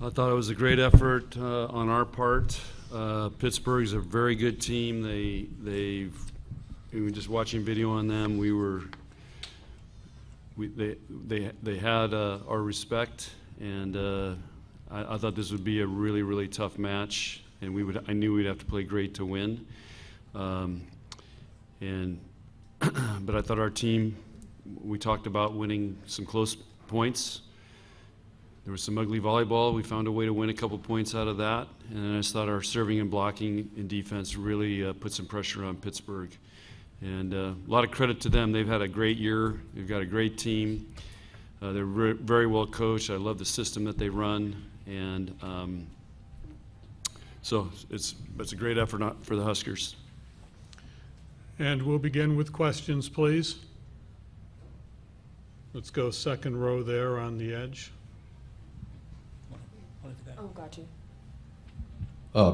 I thought it was a great effort on our part. Pittsburgh's a very good team. We were just watching video on them. They had our respect, and I thought this would be a really, really tough match, and I knew we'd have to play great to win. But I thought our team, we talked about winning some close points. There was some ugly volleyball. We found a way to win a couple points out of that. And I just thought our serving and blocking and defense really put some pressure on Pittsburgh. And a lot of credit to them. They've had a great year. They've got a great team. They're very well coached. I love the system that they run. And so it's a great effort for the Huskers. And we'll begin with questions, please. Let's go second row there on the edge. Oh, got you.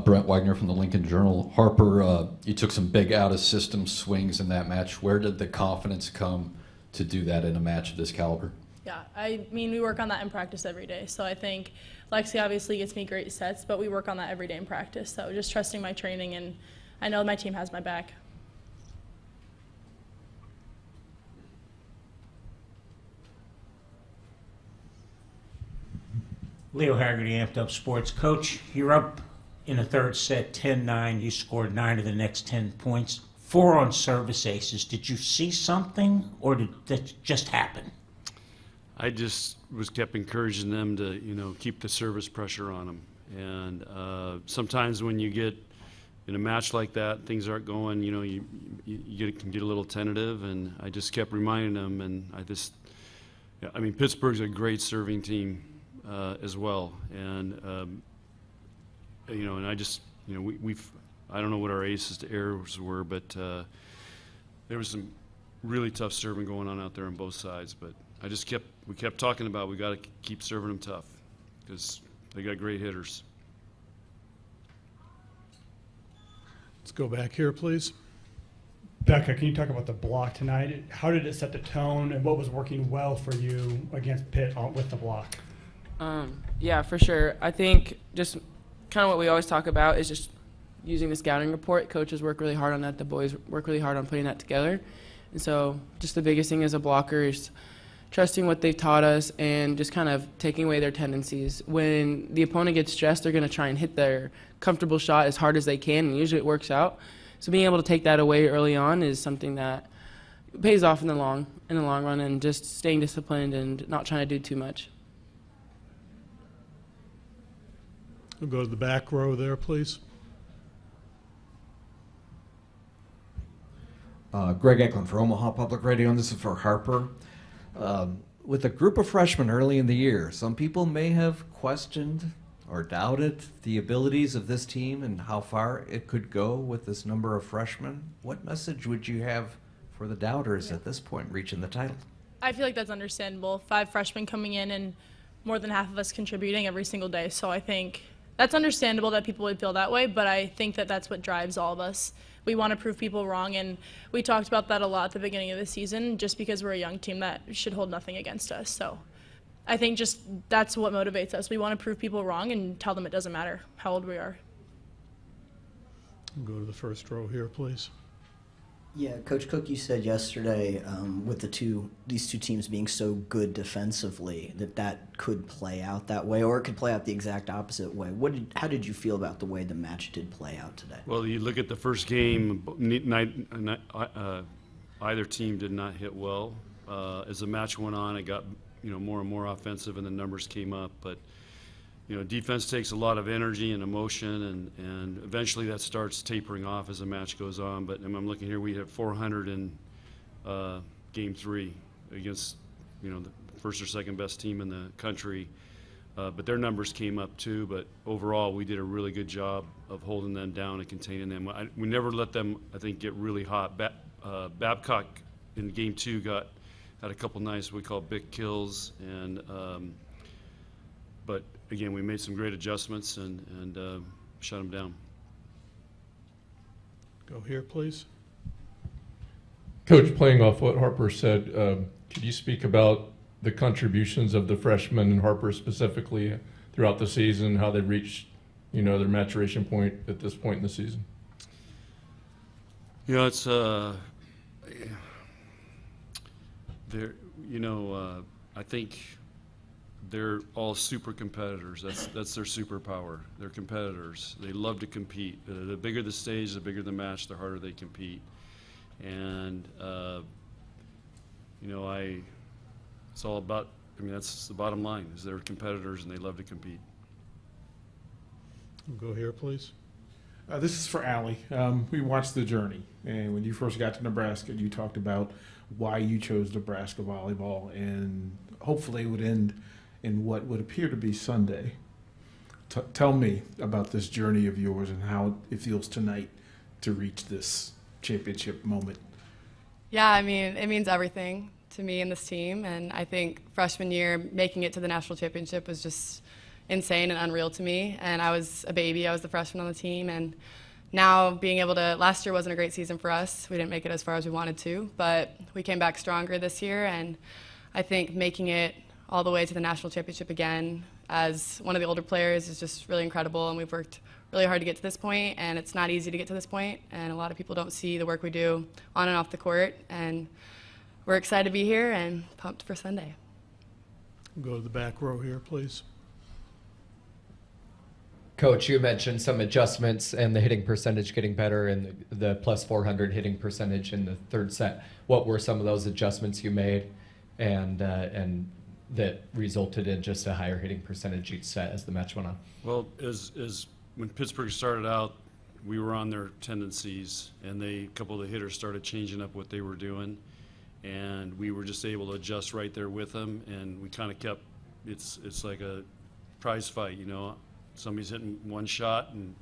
Brent Wagner from the Lincoln Journal. Harper, you took some big out-of-system swings in that match. Where did the confidence come to do that in a match of this caliber? Yeah, I mean, we work on that in practice every day. So I think Lexi obviously gets me great sets, but we work on that every day in practice. So just trusting my training, and I know my team has my back. Leo Haggerty, Amped Up Sports. Coach, you're up in the third set, 10-9. You scored 9 of the next 10 points, 4 on service aces. Did you see something, or did that just happen? I just kept encouraging them to, keep the service pressure on them. And sometimes when you get in a match like that, things aren't going, you can get a little tentative. And I just kept reminding them. And Pittsburgh's a great serving team as well. And and I just, I don't know what our aces to errors were, but there was some really tough serving going on out there on both sides. But we kept talking about we got to keep serving them tough because they got great hitters. Let's go back here, please. Bekka, can you talk about the block tonight? How did it set the tone, and what was working well for you against Pitt with the block? Yeah, for sure. I think just kind of what we always talk about is just using the scouting report. Coaches work really hard on that. The boys work really hard on putting that together. And so just the biggest thing as a blocker is trusting what they've taught us and just kind of taking away their tendencies. When the opponent gets stressed, they're going to try and hit their comfortable shot as hard as they can, and usually it works out. So being able to take that away early on is something that pays off in the long run, and just staying disciplined and not trying to do too much. We'll go to the back row there, please. Greg Eklund for Omaha Public Radio, and this is for Harper. With a group of freshmen early in the year, some people may have questioned or doubted the abilities of this team and how far it could go with this number of freshmen. What message would you have for the doubters at this point reaching the title? I feel like that's understandable. 5 freshmen coming in and more than half of us contributing every single day. So I think that's understandable that people would feel that way, but I think that that's what drives all of us. We want to prove people wrong, and we talked about that a lot at the beginning of the season. Just because we're a young team, that should hold nothing against us. So I think just that's what motivates us. We want to prove people wrong and tell them it doesn't matter how old we are. We'll go to the first row here, please. Yeah, Coach Cook, you said yesterday with these two teams being so good defensively that could play out that way, or it could play out the exact opposite way. How did you feel about the way the match did play out today? Well, you look at the first game, either team did not hit well. As the match went on, it got more and more offensive, and the numbers came up. But defense takes a lot of energy and emotion, and eventually that starts tapering off as the match goes on. But I'm looking here, we had 400 in Game 3 against the first or second best team in the country. But their numbers came up too. But overall, we did a really good job of holding them down and containing them. We never let them, I think, get really hot. Babcock in Game 2 had a couple nice, we call big kills, and but again, we made some great adjustments and shut them down. Go here, please. Coach, playing off what Harper said, could you speak about the contributions of the freshmen and Harper specifically, throughout the season, how they reached, their maturation point at this point in the season? It's I think they're all super competitors. That's their superpower. They're competitors. They love to compete. The bigger the stage, the bigger the match, the harder they compete. And it's all about. That's the bottom line. Is they're competitors and they love to compete. We'll go here, please. This is for Allie. We watched the journey, and when you first got to Nebraska, you talked about why you chose Nebraska volleyball, and hopefully it would end in what would appear to be Sunday. Tell me about this journey of yours and how it feels tonight to reach this championship moment. Yeah, it means everything to me and this team, and I think freshman year making it to the national championship was just insane and unreal to me. And I was a baby. I was the freshman on the team, and now being able to, last year wasn't a great season for us. We didn't make it as far as we wanted to, but we came back stronger this year, and I think making it all the way to the national championship again as one of the older players is just really incredible, and we've worked really hard to get to this point, and it's not easy to get to this point, and a lot of people don't see the work we do on and off the court, and we're excited to be here and pumped for Sunday. We'll go to the back row here, please. Coach, you mentioned some adjustments and the hitting percentage getting better and the plus 400 hitting percentage in the third set. What were some of those adjustments you made and that resulted in just a higher hitting percentage each set as the match went on? Well, as when Pittsburgh started out, we were on their tendencies, and a couple of the hitters started changing up what they were doing, and we were just able to adjust right there with them, and we kind of kept, it's like a prize fight, Somebody's hitting one shot, and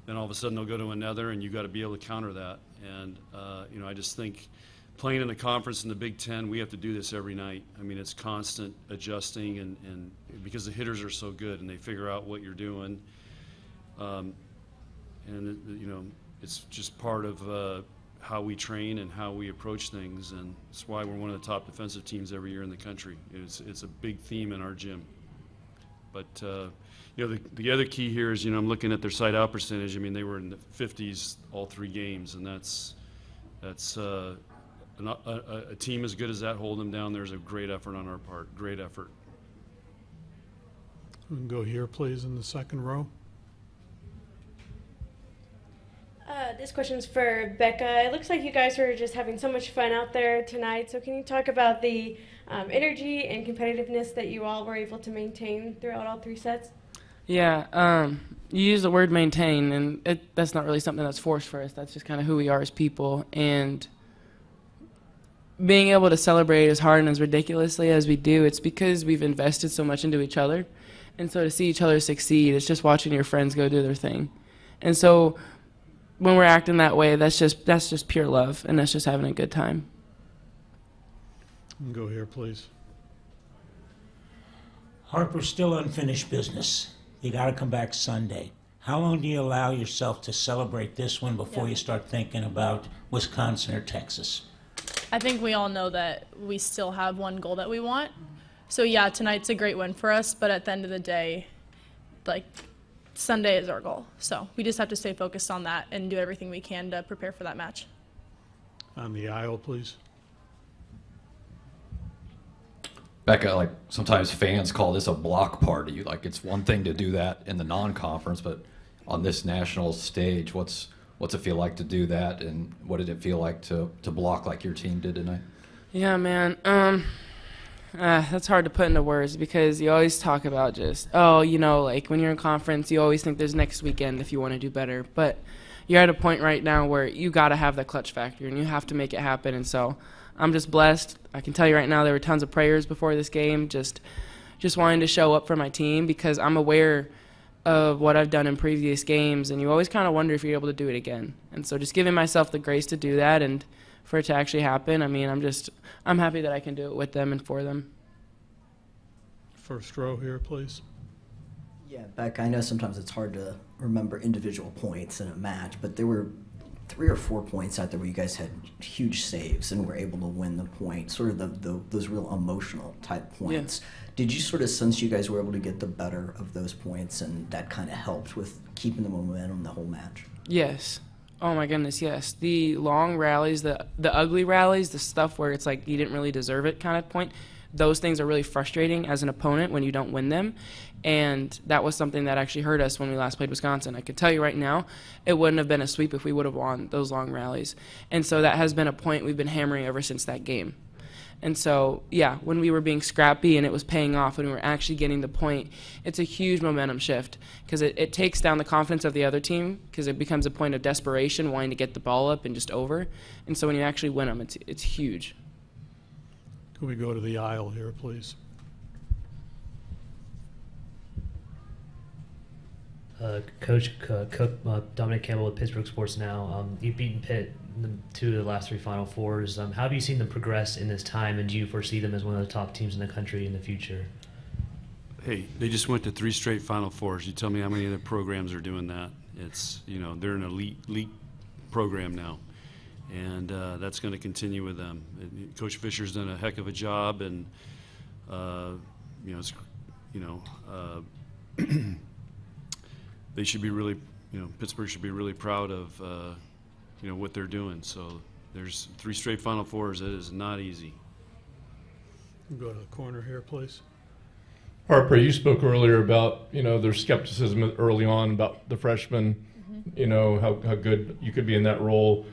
then all of a sudden they'll go to another, and you got to be able to counter that. And I just think playing in the conference in the Big Ten, we have to do this every night. It's constant adjusting, and because the hitters are so good and they figure out what you're doing, it's just part of how we train and how we approach things, and that's why we're one of the top defensive teams every year in the country. It's a big theme in our gym. But the other key here is, I'm looking at their side out percentage. They were in the 50s all 3 games, and that's a team as good as that holding them down. There's a great effort on our part. Great effort. We can go here, please, in the second row. This question's for Bekka. It looks like you guys were just having so much fun out there tonight. So can you talk about the energy and competitiveness that you all were able to maintain throughout all 3 sets? Yeah, you use the word maintain, and that's not really something that's forced for us. That's just kind of who we are as people. And being able to celebrate as hard and as ridiculously as we do, it's because we've invested so much into each other. And so to see each other succeed, it's just watching your friends go do their thing. And so when we're acting that way, that's just pure love, and that's just having a good time. You can go here, please. Harper, still unfinished business. You got to come back Sunday. How long do you allow yourself to celebrate this one before you start thinking about Wisconsin or Texas? I think we all know that we still have one goal that we want. So yeah, tonight's a great win for us, but at the end of the day, Sunday is our goal. So we just have to stay focused on that and do everything we can to prepare for that match. On the aisle, please. Bekka, sometimes fans call this a block party. It's one thing to do that in the non-conference, but on this national stage, what's it feel like to do that, and what did it feel like to block like your team did tonight? Yeah, man. That's hard to put into words because you always talk about just, when you're in conference, you always think there's next weekend if you want to do better. But you're at a point right now where you got to have that clutch factor, and you have to make it happen. And so I'm just blessed. I can tell you right now there were tons of prayers before this game, just wanting to show up for my team because I'm aware of what I've done in previous games, and you always kind of wonder if you're able to do it again. And so just giving myself the grace to do that and for it to actually happen, I'm happy that I can do it with them and for them. First row here, please. Yeah, Bekka, I know sometimes it's hard to remember individual points in a match, but there were 3 or 4 points out there where you guys had huge saves and were able to win the point, sort of those real emotional type points. Yeah. Did you sort of sense you guys were able to get the better of those points, and that kind of helped with keeping the momentum the whole match? Yes. Oh my goodness, yes. The long rallies, the ugly rallies, the stuff where it's like you didn't really deserve it kind of point, those things are really frustrating as an opponent when you don't win them. And that was something that actually hurt us when we last played Wisconsin. I could tell you right now, it wouldn't have been a sweep if we would have won those long rallies. And so that has been a point we've been hammering ever since that game. And so, yeah, when we were being scrappy and it was paying off, when we were actually getting the point, it's a huge momentum shift because it takes down the confidence of the other team because it becomes a point of desperation, wanting to get the ball up and just over. And so when you actually win them, it's huge. Can we go to the aisle here, please? Coach Cook, Dominic Campbell with Pittsburgh Sports Now. You've beaten Pitt in 2 of the last 3 Final Fours. How have you seen them progress in this time, and do you foresee them as one of the top teams in the country in the future? Hey, they just went to 3 straight Final Fours. You tell me how many other programs are doing that. It's, they're an elite program now, and that's going to continue with them. Coach Fisher's done a heck of a job, and they should be really, Pittsburgh should be really proud of, what they're doing. So there's 3 straight Final Fours. That is not easy. Go to the corner here, please. Harper, you spoke earlier about, their skepticism early on about the freshmen, how good you could be in that role.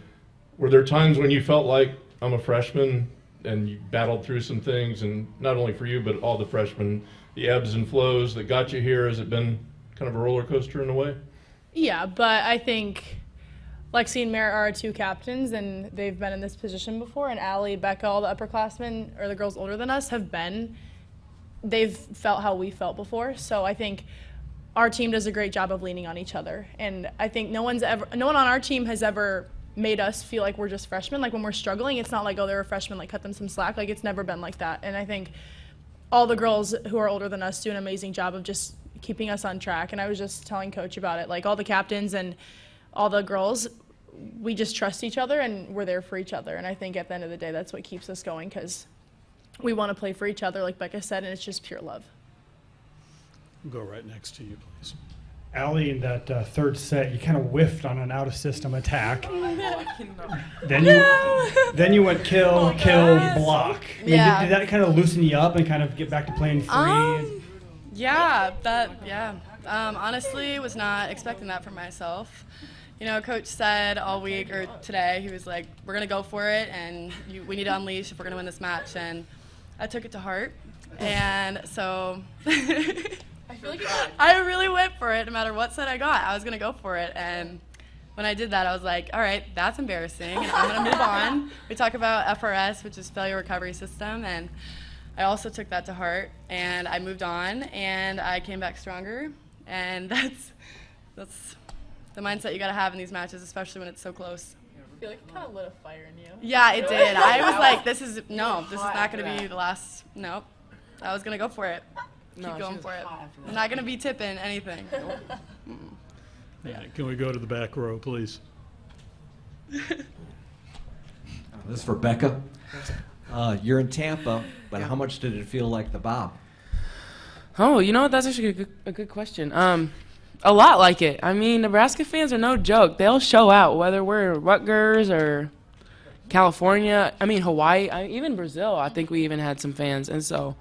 Were there times when you felt like, I'm a freshman, and you battled through some things, and not only for you, but all the freshmen, the ebbs and flows that got you here? Has it been kind of a roller coaster in a way? Yeah, but I think Lexi and Merritt are our 2 captains, and they've been in this position before. And Allie, Bekka, all the upperclassmen, or the girls older than us, they've felt how we felt before. So I think our team does a great job of leaning on each other. And I think no one on our team has ever made us feel like we're just freshmen. Like when we're struggling, it's not like, oh, they're a freshman, like cut them some slack. Like it's never been like that. And I think all the girls who are older than us do an amazing job of just keeping us on track. And I was just telling Coach about it. Like all the captains and all the girls, we just trust each other and we're there for each other. And I think at the end of the day, that's what keeps us going because we want to play for each other, like Bekka said, and it's just pure love. Go right next to you, please. Allie, in that 3rd set, you kind of whiffed on an out-of-system attack. Then you went kill, block. I mean, did that kind of loosen you up and kind of get back to playing free? Honestly, was not expecting that from myself. Coach said all week or today, he was like, we're going to go for it, and we need to unleash if we're going to win this match. And I took it to heart. And so I feel like I really went for it no matter what set I got. I was going to go for it. And when I did that, I was like, all right, that's embarrassing, and I'm going to move on. We talk about FRS, which is Failure Recovery System, and I also took that to heart, and I moved on, and I came back stronger. And that's the mindset you got to have in these matches, especially when it's so close. I feel like it kind of lit a fire in you. Yeah, it did. I was like, this is not going to be the last. Nope. I was going to go for it. Keep going for it. I'm not going to be tipping anything. Yeah, can we go to the back row, please? This is for Bekka. You're in Tampa, but how much did it feel like the Bob? Oh, that's actually a good question. A lot like it. I mean, Nebraska fans are no joke. They'll show out, whether we're Rutgers or California. I mean, Hawaii, even Brazil. I think we even had some fans. And so,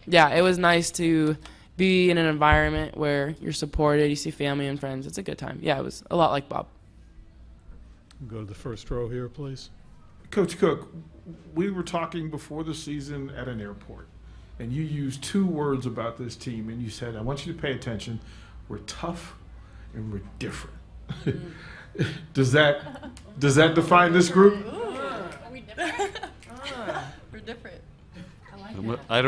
yeah, it was nice to be in an environment where you're supported, you see family and friends. It's a good time. Yeah, it was a lot like Bob. Go to the first row here, please. Coach Cook, we were talking before the season at an airport, and you used 2 words about this team, and you said, I want you to pay attention. We're tough and we're different. Does that define this group? We're different. I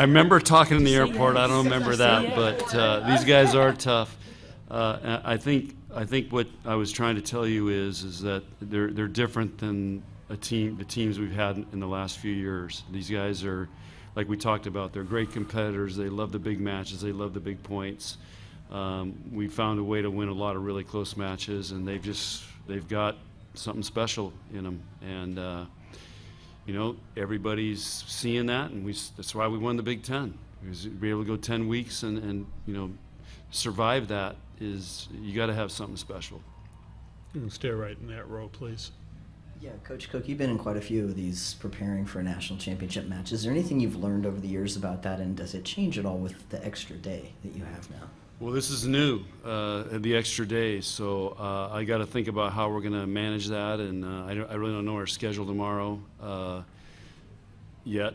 remember talking in the airport. I don't remember that, but these guys are tough. I think what I was trying to tell you is that they're different than the teams we've had in the last few years. These guys are, like we talked about, they're great competitors. They love the big matches. They love the big points. we found a way to win a lot of really close matches, and they've got something special in them. And you know, everybody's seeing that, and that's why we won the Big Ten. Because to be able to go 10 weeks and you know, survive that is, you got to have something special. You can stay right in that row, please. Yeah, Coach Cook, you've been in quite a few of these preparing for a national championship match. Is there anything you've learned over the years about that, and does it change at all with the extra day that you have now? Well, this is new, the extra day, so I got to think about how we're going to manage that, and I really don't know our schedule tomorrow yet.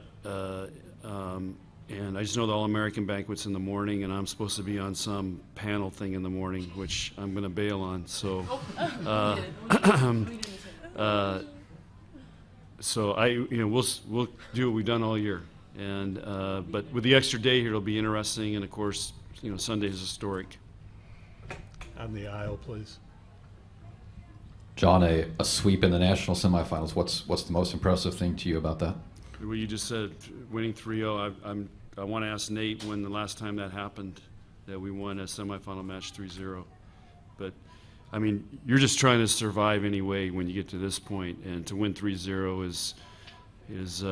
And I just know the All-American banquet's in the morning, and I'm supposed to be on some panel thing in the morning, which I'm going to bail on. So, we'll do what we've done all year, and but with the extra day here, it'll be interesting, and of course, you know, Sunday is historic. On the aisle, please. John, a sweep in the national semifinals. What's the most impressive thing to you about that? What you just said, winning 3-0. I want to ask Nate when the last time that happened, that we won a semifinal match 3-0. But I mean, you're just trying to survive anyway when you get to this point, and to win 3-0 is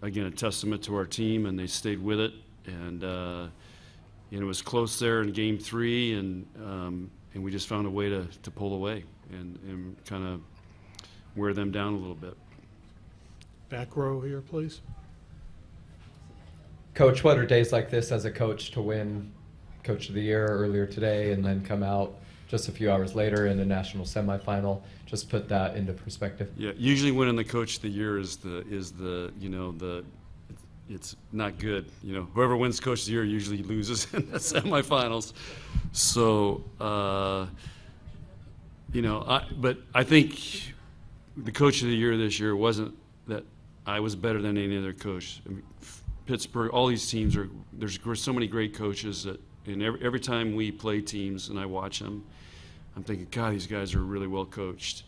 again a testament to our team, and they stayed with it, and it was close there in Game 3, and we just found a way to pull away and kind of wear them down a little bit. Back row here, please. Coach, what are days like this as a coach to win Coach of the Year earlier today and then come out just a few hours later in the national semifinal? Just put that into perspective. Yeah, usually winning the Coach of the Year is it's not good. You know, whoever wins Coach of the Year usually loses in the semifinals. So, but I think the Coach of the Year this year wasn't that I was better than any other coach. I mean, Pittsburgh, all these teams there's so many great coaches that, and every time we play teams and I watch them, I'm thinking, God, these guys are really well coached.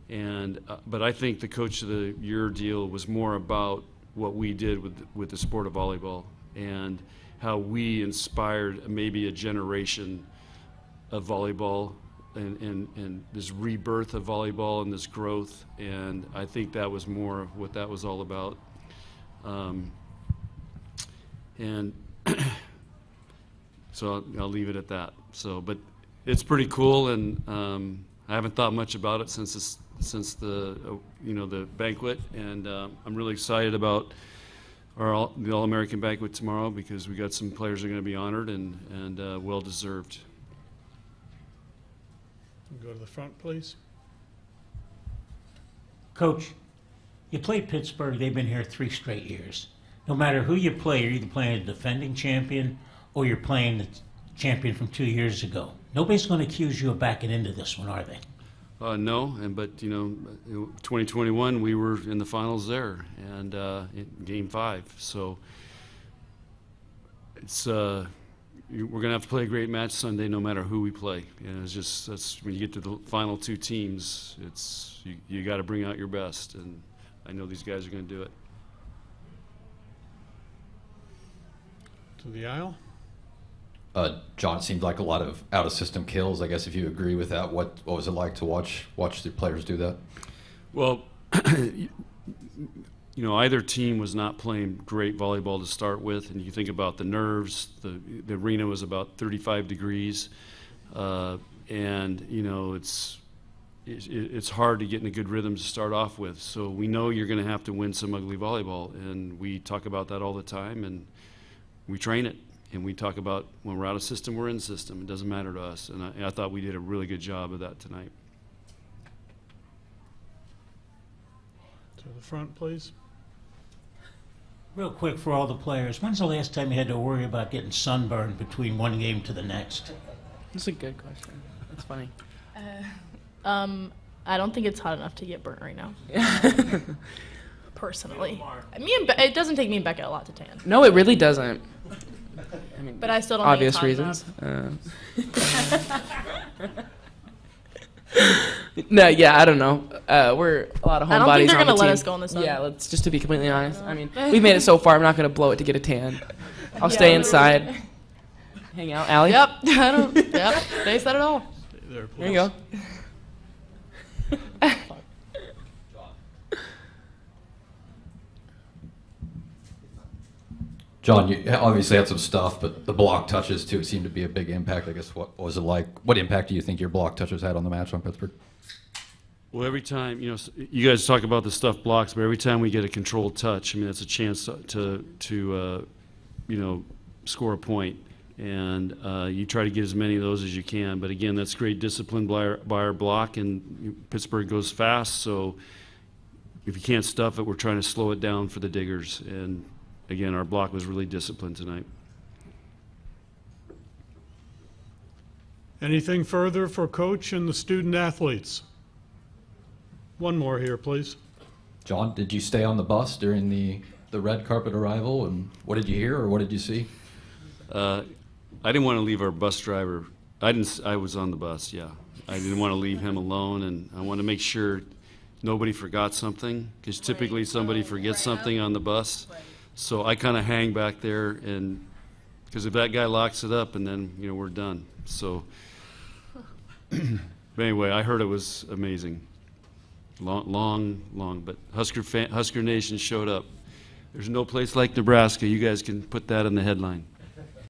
And but I think the Coach of the Year deal was more about what we did with the sport of volleyball and how we inspired maybe a generation of volleyball and this rebirth of volleyball and this growth, and I think that was more of what that was all about. And so I'll leave it at that. So, but it's pretty cool, and I haven't thought much about it since the banquet, and I'm really excited about the All-American banquet tomorrow because we got some players that are going to be honored and well deserved. Go to the front, please. Coach, you played Pittsburgh. They've been here 3 straight years. No matter who you play, you're either playing a defending champion or you're playing the champion from 2 years ago. Nobody's going to accuse you of backing into this one, are they? No, but 2021 we were in the finals there, and in Game 5. So it's we're going to have to play a great match Sunday, no matter who we play. And that's when you get to the final 2 teams, you got to bring out your best, and I know these guys are going to do it. To the aisle. John, it seemed like a lot of out-of-system kills. I guess if you agree with that, what was it like to watch the players do that? Well, either team was not playing great volleyball to start with, and you think about the nerves. The arena was about 35 degrees, and it's hard to get in a good rhythm to start off with. So we know you're going to have to win some ugly volleyball, and we talk about that all the time, and we train it. And we talk about when we're out of system, we're in system. It doesn't matter to us. And I thought we did a really good job of that tonight. To the front, please. Real quick for all the players, when's the last time you had to worry about getting sunburned between one game to the next? That's a good question. That's funny. I don't think it's hot enough to get burnt right now. Personally. It doesn't take me and Bekka a lot to tan. No, it really doesn't. I mean, but I still don't obvious think it's reasons. No, yeah, I don't know. We're a lot of homebodies. I don't think they're going to let us go in the sun. Yeah, let's just to be completely honest. I mean, we've made it so far. I'm not going to blow it to get a tan. I'll stay inside. hang out, Allie. Yep. I don't. Yep. They said it all. There, There you go. John, you obviously had some stuff, but the block touches too seemed to be a big impact. I guess what was it like? What impact do you think your block touches had on the match on Pittsburgh? Well, every time, you guys talk about the stuff blocks, but every time we get a controlled touch, I mean, that's a chance to score a point. And you try to get as many of those as you can. But again, that's great discipline by our block, and Pittsburgh goes fast. So if you can't stuff it, we're trying to slow it down for the diggers. And again, our block was really disciplined tonight. Anything further for Coach and the student athletes? One more here, please. John, did you stay on the bus during the red carpet arrival? And what did you hear, or what did you see? I didn't want to leave our bus driver. I was on the bus, yeah. I didn't want to leave him alone, and I want to make sure nobody forgot something, because typically somebody forgets something on the bus. So I kind of hang back there, and because if that guy locks it up, and then we're done. So, but anyway, I heard it was amazing. Long, but Husker Nation showed up. There's no place like Nebraska. You guys can put that in the headline.